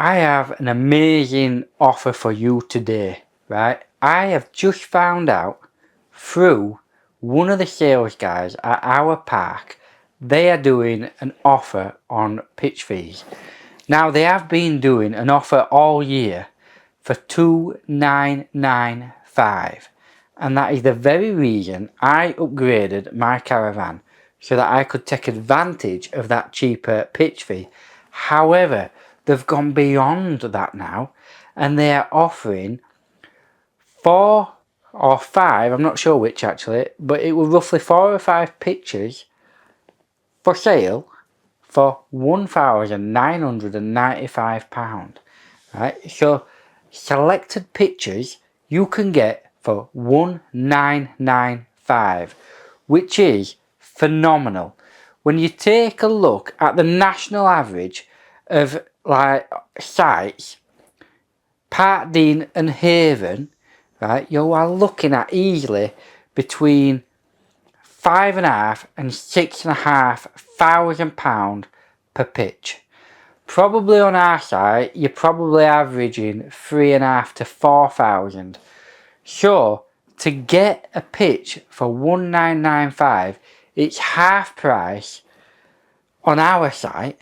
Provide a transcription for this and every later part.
I have an amazing offer for you today, right? I have just found out through one of the sales guys at our park, they are doing an offer on pitch fees. Now, they have been doing an offer all year for $2,995, and that is the very reason I upgraded my caravan so that I could take advantage of that cheaper pitch fee. However, they've gone beyond that now, and they are offering 4 or 5, I'm not sure which actually, but it was roughly 4 or 5 pictures for sale for £1,995, right? So selected pictures you can get for £1,995, which is phenomenal. When you take a look at the national average of like sites, Parkdean and Haven, right, you are looking at easily between £5,500 and £6,500 per pitch. Probably on our site, you're probably averaging 3,500 to 4,000. So to get a pitch for £1,995, it's half price on our site,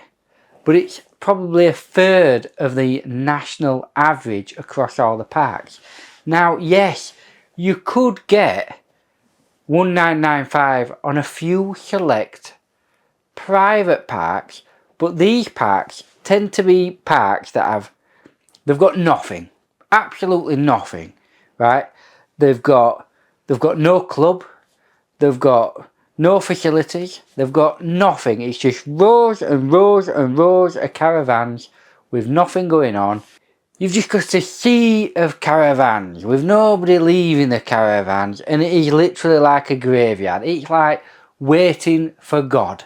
but it's probably a third of the national average across all the parks. Now, yes, you could get £1,995 on a few select private parks, but these parks tend to be parks that they've got nothing, absolutely nothing, right? They've got no club, they've got no facilities, they've got nothing. It's just rows and rows and rows of caravans with nothing going on. You've just got a sea of caravans with nobody leaving the caravans, and it is literally like a graveyard. It's like waiting for God.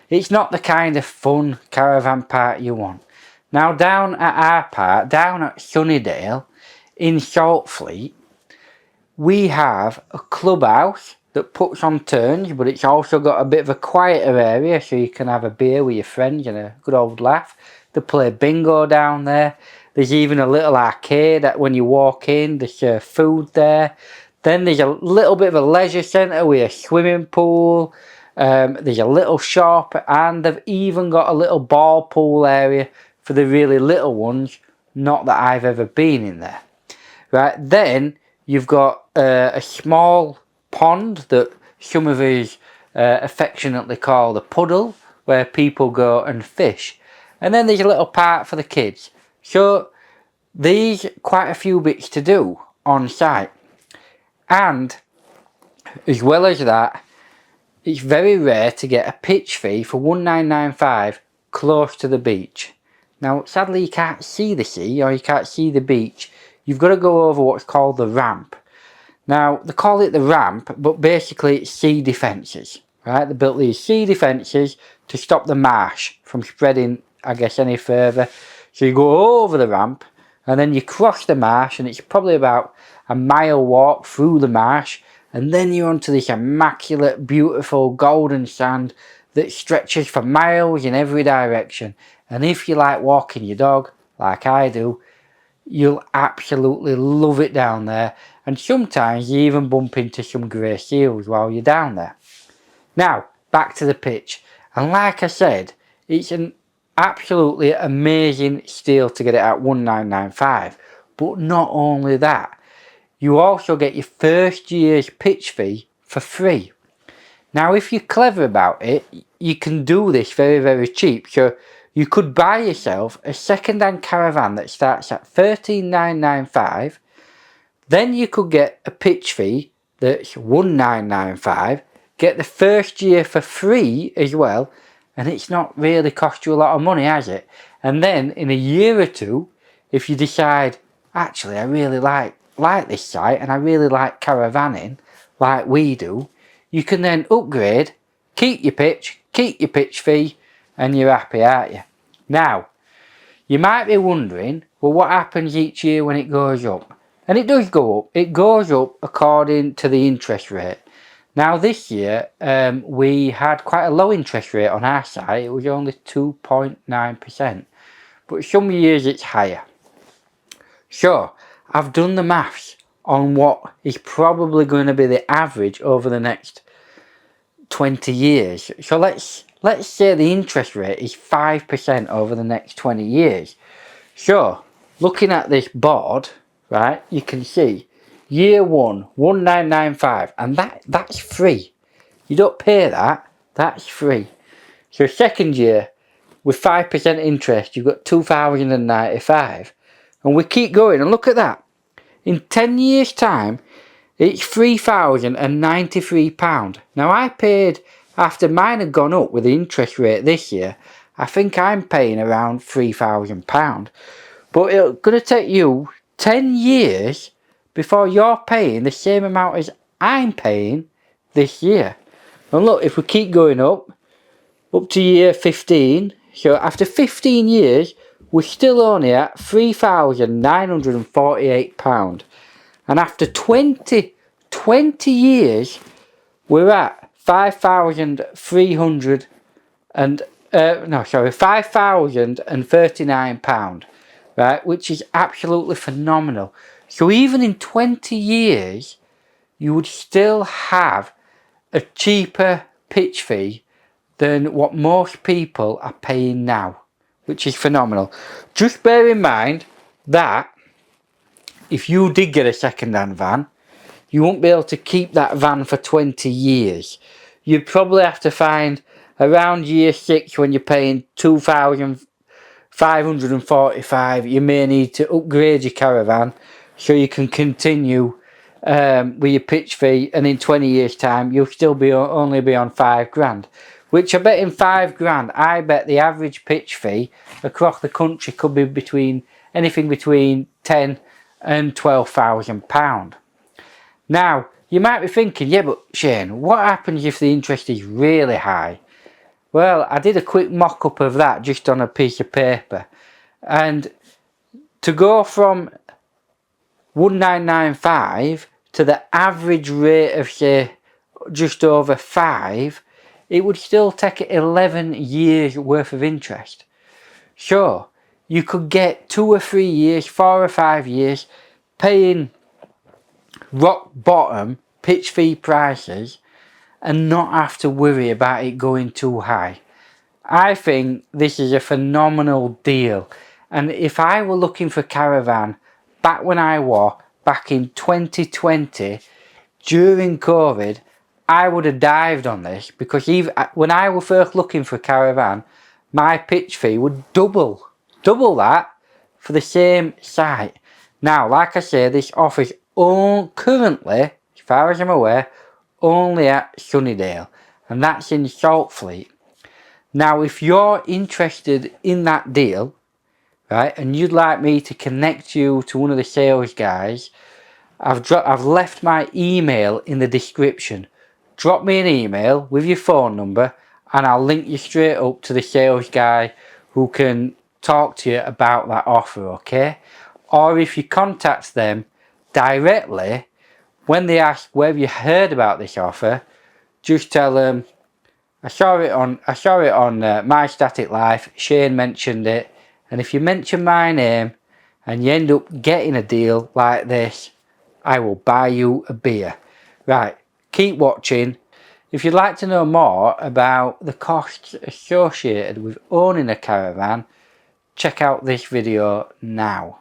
It's not the kind of fun caravan park you want. Now, down at our park, down at Sunnydale in Saltfleet, we have a clubhouse that puts on turns, but it's also got a bit of a quieter area so you can have a beer with your friends and a good old laugh. They play bingo down there. There's even a little arcade that when you walk in, there's food there. Then there's a little bit of a leisure centre with a swimming pool. There's a little shop, and they've even got a little ball pool area for the really little ones. Not that I've ever been in there. Right, then you've got a small pond that some of us affectionately call the puddle, where people go and fish. And then there's a little park for the kids. So there's quite a few bits to do on site. And as well as that, it's very rare to get a pitch fee for £1,995 close to the beach. Now, sadly, you can't see the sea or you can't see the beach. You've got to go over what's called the ramp. Now, they call it the ramp, but basically it's sea defences, right? They built these sea defences to stop the marsh from spreading, I guess, any further. So you go over the ramp, and then you cross the marsh, and it's probably about a mile walk through the marsh, and then you're onto this immaculate, beautiful golden sand that stretches for miles in every direction. And if you like walking your dog, like I do, you'll absolutely love it down there. And sometimes you even bump into some grey seals while you're down there. Now, back to the pitch. And like I said, it's an absolutely amazing steal to get it at £1,995. But not only that, you also get your first year's pitch fee for free. Now, if you're clever about it, you can do this very, very cheap. So you could buy yourself a second-hand caravan that starts at £13,995. Then you could get a pitch fee that's £1,995. Get the first year for free as well. And it's not really cost you a lot of money, has it? And then in a year or two, if you decide, actually, I really like this site and I really like caravanning like we do, you can then upgrade, keep your pitch fee, and you're happy, aren't you? Now, you might be wondering, well, what happens each year when it goes up? And it does go up. It goes up according to the interest rate. Now, this year, we had quite a low interest rate on our site. It was only 2.9%. but some years it's higher. So I've done the maths on what is probably going to be the average over the next 20 years. So let's say the interest rate is 5% over the next 20 years. So looking at this board, right, you can see year one, 1995, and that's free. You don't pay that, that's free. So second year, with 5% interest, you've got 2,095. And we keep going, and look at that. In 10 years' time, it's £3,093. Now I paid, after mine had gone up with the interest rate this year, I think I'm paying around £3,000. But it's going to take you 10 years before you're paying the same amount as I'm paying this year. And look, if we keep going up to year 15, so after 15 years, we're still only at £3,948. And after 20 years, we're at £5,039, right, which is absolutely phenomenal. So even in 20 years, you would still have a cheaper pitch fee than what most people are paying now, which is phenomenal. Just bear in mind that if you did get a second-hand van, you won't be able to keep that van for 20 years. You'd probably have to find around year 6, when you're paying £2,545, you may need to upgrade your caravan so you can continue with your pitch fee, and in 20 years time you'll still be only be on £5,000, which I bet in £5,000, I bet the average pitch fee across the country could be anything between £10,000 and £12,000. Now you might be thinking, yeah, but Shane, what happens if the interest is really high? Well, I did a quick mock-up of that just on a piece of paper, and to go from 1995 to the average rate of, say, just over 5, it would still take 11 years worth of interest. So you could get 2 or 3 years, 4 or 5 years paying rock bottom pitch fee prices and not have to worry about it going too high. I think this is a phenomenal deal, and if I were looking for caravan back when I was back in 2020 during COVID, I would have dived on this, because even when I was first looking for a caravan, my pitch fee would double that for the same site. Now, like I say, this offers currently, as far as I'm aware, only at Sunnydale, and that's in Saltfleet. Now, if you're interested in that deal, right, and you'd like me to connect you to one of the sales guys, I've left my email in the description. Drop me an email with your phone number and I'll link you straight up to the sales guy who can talk to you about that offer, okay? Or if you contact them directly, when they ask where you heard about this offer, just tell them I saw it on My Static Life, Shane mentioned it, and if you mention my name and you end up getting a deal like this, I will buy you a beer. Right, keep watching. If you'd like to know more about the costs associated with owning a caravan, check out this video now.